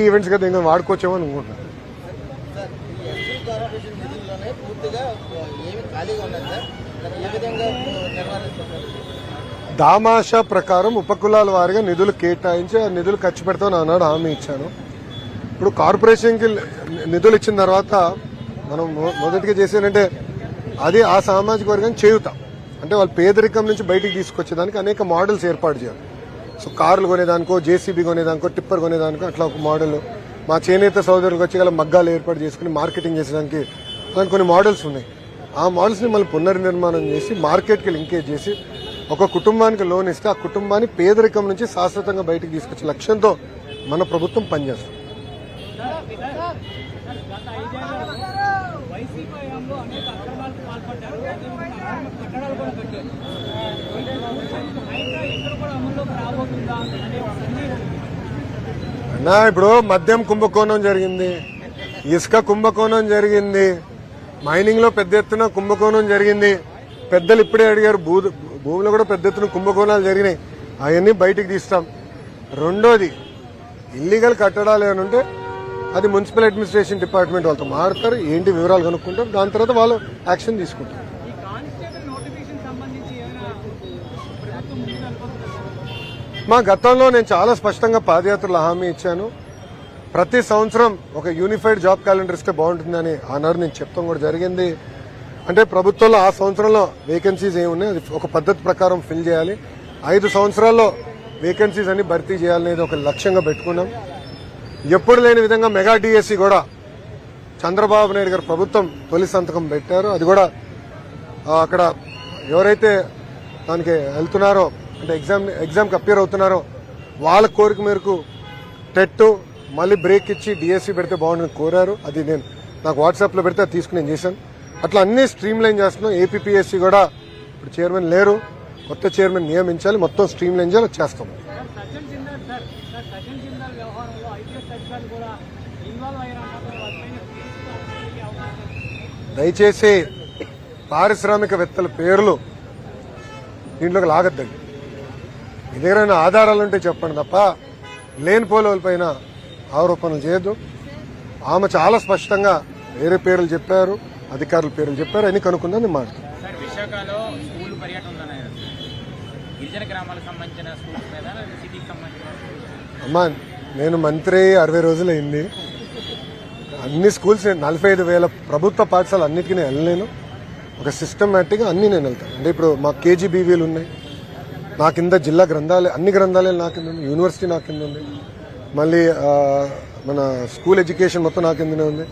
Events కదా ఇంకా వాడుకోవచ్చేమో అనుకుంటున్నాను. దామాషా ప్రకారం ఉపకులాల వారిగా నిధులు కేటాయించి ఆ నిధులు ఖర్చు పెడతామని అన్నాడు, హామీ ఇచ్చాను. ఇప్పుడు కార్పొరేషన్కి నిధులు ఇచ్చిన తర్వాత మనం మొదటిగా చేసేదంటే అది ఆ సామాజిక వర్గాన్ని చేయుతాం. అంటే వాళ్ళు పేదరికం నుంచి బయటికి తీసుకొచ్చేదానికి అనేక మోడల్స్ ఏర్పాటు చేయాలి. సో కార్లు కొనేదానికో, జేసీబీ కొనేదానికో, టిప్పర్ కొనేదానికో అట్లా ఒక మోడల్, మా చేనేత సోదరులకు వచ్చి గల మగ్గాలు ఏర్పాటు చేసుకుని మార్కెటింగ్ చేసేదానికి దానికి కొన్ని మోడల్స్ ఉన్నాయి. ఆ మోడల్స్ని మళ్ళీ పునర్నిర్మాణం చేసి మార్కెట్కి లింకేజ్ చేసి ఒక కుటుంబానికి లోన్ ఇస్తే ఆ కుటుంబాన్ని పేదరికం నుంచి శాశ్వతంగా బయటికి తీసుకొచ్చే లక్ష్యంతో మన ప్రభుత్వం పనిచేస్తుంది. అన్నా ఇప్పుడు మద్యం కుంభకోణం జరిగింది, ఇసుక కుంభకోణం జరిగింది, మైనింగ్ లో పెద్ద ఎత్తున కుంభకోణం జరిగింది. పెద్దలు ఇప్పుడే అడిగారు, భూమిలో కూడా పెద్ద ఎత్తున కుంభకోణాలు జరిగినాయి. అవన్నీ బయటికి తీస్తాం. రెండోది, ఇల్లీగల్ కట్టడాలు ఏమైనా ఉంటే అది మున్సిపల్ అడ్మినిస్ట్రేషన్ డిపార్ట్మెంట్ వాళ్ళతో మాట్లాడతారు, ఏంటి వివరాలు కనుక్కుంటారు, దాని తర్వాత వాళ్ళు యాక్షన్ తీసుకుంటారు. మా గతంలో నేను చాలా స్పష్టంగా పాదయాత్రలో హామీ ఇచ్చాను. ప్రతి సంవత్సరం ఒక యూనిఫైడ్ జాబ్ క్యాలెండర్ ఇస్తే బాగుంటుందని ఆనాడు నేను చెప్తాం కూడా జరిగింది. అంటే ప్రభుత్వంలో ఆ సంవత్సరంలో వేకెన్సీస్ ఏమున్నాయి అది ఒక పద్ధతి ప్రకారం ఫిల్ చేయాలి. 5 సంవత్సరాల్లో వేకెన్సీస్ అన్ని భర్తీ చేయాలనేది ఒక లక్ష్యంగా పెట్టుకున్నాం. ఎప్పుడు లేని విధంగా మెగా డిఎస్సి కూడా చంద్రబాబు నాయుడు గారు ప్రభుత్వం తొలి సంతకం పెట్టారు. అది కూడా అక్కడ ఎవరైతే దానికి వెళ్తున్నారో అంటే ఎగ్జామ్కి అపియర్ అవుతున్నారో వాళ్ళ కోరిక మేరకు టెట్ మళ్ళీ బ్రేక్ ఇచ్చి డిఎస్సి పెడితే బాగుంటుందని కోరారు. అది నేను నాకు వాట్సాప్లో పెడితే అది తీసుకుని నేను చేశాను. అట్లా అన్ని స్ట్రీమ్ లైన్ చేస్తున్నాం. ఏపీపీఎస్సీ కూడా ఇప్పుడు చైర్మన్ లేరు, కొత్త చైర్మన్ నియమించాలి, మొత్తం స్ట్రీమ్ లైన్ చేయాలి, చేస్తాం. దయచేసి పారిశ్రామికవేత్తల పేర్లు దీంట్లోకి లాగద్దండి. మీ దగ్గర ఆధారాలుంటే చెప్పండి తప్ప లేనిపోల పైన ఆరోపణలు చేయొద్దు. ఆమె చాలా స్పష్టంగా వేరే పేర్లు చెప్పారు, అధికారుల పేర్లు చెప్పారు, అన్ని కనుక్కుందని మాట్లాడు. అమ్మా నేను మంత్రి 60 రోజులు అయింది. అన్ని స్కూల్స్ 45,000 ప్రభుత్వ పాఠశాలలు అన్నిటికీ నేను వెళ్ళలేను. ఒక సిస్టమేటిక్గా అన్ని నేను వెళ్తాను. అంటే ఇప్పుడు మా కేజీబీవీలు ఉన్నాయి, నా కింద జిల్లా గ్రంథాలయం, అన్ని గ్రంథాలయాలు నా కింద ఉంది, యూనివర్సిటీ నా కింద ఉంది, మళ్ళీ మన స్కూల్ ఎడ్యుకేషన్ మొత్తం నా కిందనే ఉంది.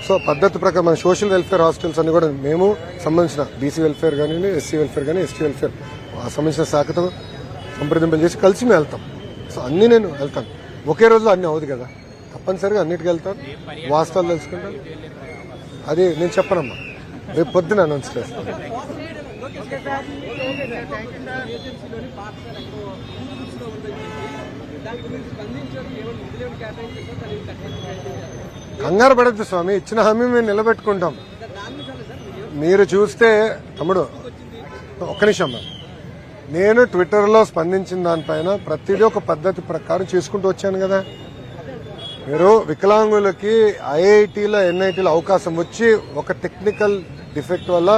సో పద్ధతి ప్రకారం మన సోషల్ వెల్ఫేర్ హాస్టల్స్ అన్ని కూడా మేము సంబంధించిన బీసీ వెల్ఫేర్ కానీ, ఎస్సీ వెల్ఫేర్ కానీ, ఎస్టీ వెల్ఫేర్ సంబంధించిన శాఖతో సంప్రదింపులు చేసి కలిసి మేము వెళ్తాం. సో అన్నీ నేను వెళ్తాను. ఒకే రోజులో అన్నీ అవుతుంది కదా, తప్పనిసరిగా అన్నిటికీ వెళ్తాను, వాస్తవాలు తెలుసుకుంటాను. అది నేను చెప్పనమ్మా, రేపు పొద్దున అనౌన్స్ చేస్తాను. కంగారు పడద్దు స్వామి, ఇచ్చిన హామీ మేము నిలబెట్టుకుంటాం. మీరు చూస్తే తమ్ముడు ఒక్క నిమిషం, నేను ట్విట్టర్లో స్పందించిన దానిపైన ప్రతిదీ ఒక పద్ధతి ప్రకారం చేసుకుంటూ వచ్చాను కదా. మీరు వికలాంగులకి ఐఐటీలో ఎన్ఐటీలో అవకాశం వచ్చి ఒక టెక్నికల్ డిఫెక్ట్ వల్ల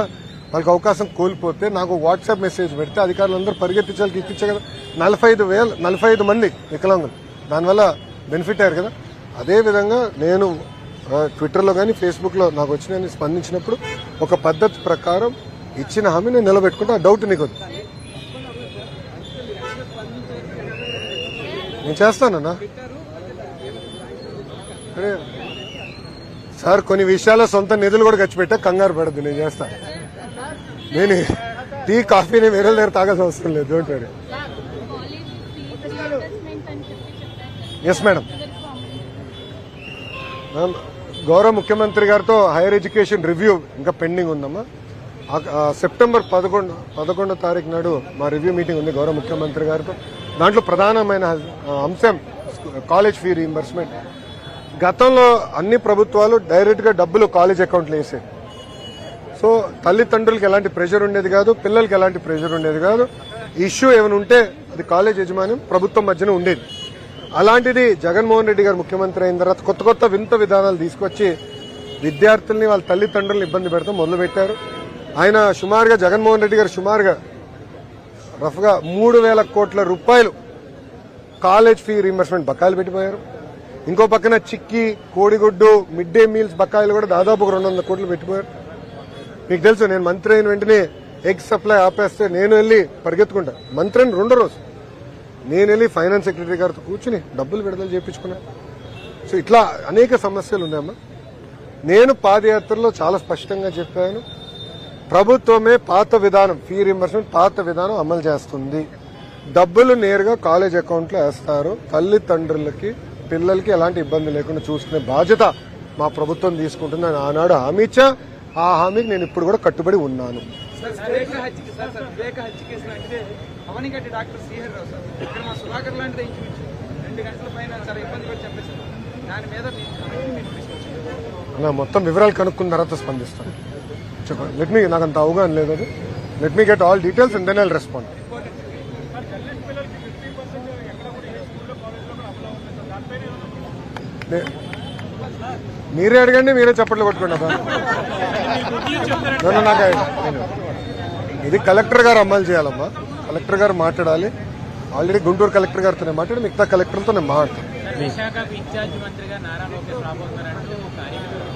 వాళ్ళకి అవకాశం కోల్పోతే నాకు వాట్సాప్ మెసేజ్ పెడితే అధికారులందరూ పరిగెత్తించాలి, ఇప్పించే కదా. 45 మంది వికలాంగులు దానివల్ల బెనిఫిట్ అయ్యారు కదా. అదేవిధంగా నేను ట్విట్టర్లో కానీ ఫేస్బుక్లో నాకు వచ్చిన స్పందించినప్పుడు ఒక పద్ధతి ప్రకారం ఇచ్చిన హామీ నేను నిలబెట్టుకుంటే ఆ డౌట్ నీకు నేను చేస్తానన్నా. సార్ కొన్ని విషయాల్లో సొంత నిధులు కూడా ఖర్చు పెట్టా, కంగారు పడద్దు, నేను చేస్తాను. నేను టీ కాఫీని వేరే దగ్గర తాగాల్సిన అవసరం లేదు. Don't worry. ఎస్ మేడం, గౌరవ ముఖ్యమంత్రి గారితో హైయర్ ఎడ్యుకేషన్ రివ్యూ ఇంకా పెండింగ్ ఉందమ్మా. సెప్టెంబర్ 11వ తారీఖు నాడు మా రివ్యూ మీటింగ్ ఉంది గౌరవ ముఖ్యమంత్రి గారితో. దాంట్లో ప్రధానమైన అంశం కాలేజ్ ఫీ రీయింబర్స్మెంట్. గతంలో అన్ని ప్రభుత్వాలు డైరెక్ట్ గా డబ్బులు కాలేజ్ అకౌంట్లో వేసేది. సో తల్లిదండ్రులకి ఎలాంటి ప్రెషర్ ఉండేది కాదు, పిల్లలకి ఎలాంటి ప్రెషర్ ఉండేది కాదు. ఇష్యూ ఏమైనా ఉంటే అది కాలేజ్ యజమాన్యం ప్రభుత్వం మధ్యన ఉండేది. అలాంటిది జగన్మోహన్ రెడ్డి గారు ముఖ్యమంత్రి అయిన తర్వాత కొత్త కొత్త వింత విధానాలు తీసుకొచ్చి విద్యార్థుల్ని వాళ్ళ తల్లిదండ్రులను ఇబ్బంది పెడతాం మొదలుపెట్టారు. ఆయన సుమారుగా జగన్మోహన్ రెడ్డి గారు సుమారుగా రఫ్గా 3,000 కోట్ల రూపాయలు కాలేజ్ ఫీ రీంబర్స్మెంట్ బకాయిలు పెట్టిపోయారు. ఇంకో పక్కన చిక్కీ, కోడిగుడ్డు, మిడ్ డే మీల్స్ బకాయిలు కూడా దాదాపు 200 కోట్లు పెట్టిపోయారు. మీకు తెలుసు, నేను మంత్రి అయిన వెంటనే ఎగ్ సప్లై ఆపేస్తే నేను వెళ్ళి పరిగెత్తుకుంటా. మంత్రి అయిన 2 రోజు నేను వెళ్ళి ఫైనాన్స్ సెక్రటరీ గారితో కూర్చుని డబ్బులు విడుదల చేయించుకున్నాను. సో ఇట్లా అనేక సమస్యలు ఉన్నాయమ్మా. నేను పాదయాత్రలో చాలా స్పష్టంగా చెప్పాను, ప్రభుత్వమే పాత విధానం, ఫీ రీంబర్స్మెంట్ పాత విధానం అమలు చేస్తుంది. డబ్బులు నేరుగా కాలేజ్ అకౌంట్లో వేస్తారు. తల్లిదండ్రులకి పిల్లలకి ఎలాంటి ఇబ్బంది లేకుండా చూసుకునే బాధ్యత మా ప్రభుత్వం తీసుకుంటుందని ఆనాడు హామీ ఇచ్చా. ఆ హామీకి నేను ఇప్పుడు కూడా కట్టుబడి ఉన్నాను. నా మొత్తం వివరాలు కనుక్కున్న తర్వాత స్పందిస్తాను. చెప్పండి, నాకు అంత అవగాహన లేదు. అది let me get all details and then I'll respond. మీరే అడగండి, మీరే చప్పట్లు కొట్టుకోండి. నాకు ఇది కలెక్టర్ గారు అమలు చేయాలమ్మా. కలెక్టర్ గారు మాట్లాడాలి. ఆల్రెడీ గుంటూరు కలెక్టర్ గారితోనే మాట్లాడి మిగతా కలెక్టర్లతో నేను మాట్లాడతాను. విశాఖ ఇన్ఛార్జ్ మంత్రిగా నారా లోకేష్ రాబోతున్నారంటూ కార్యక్రమం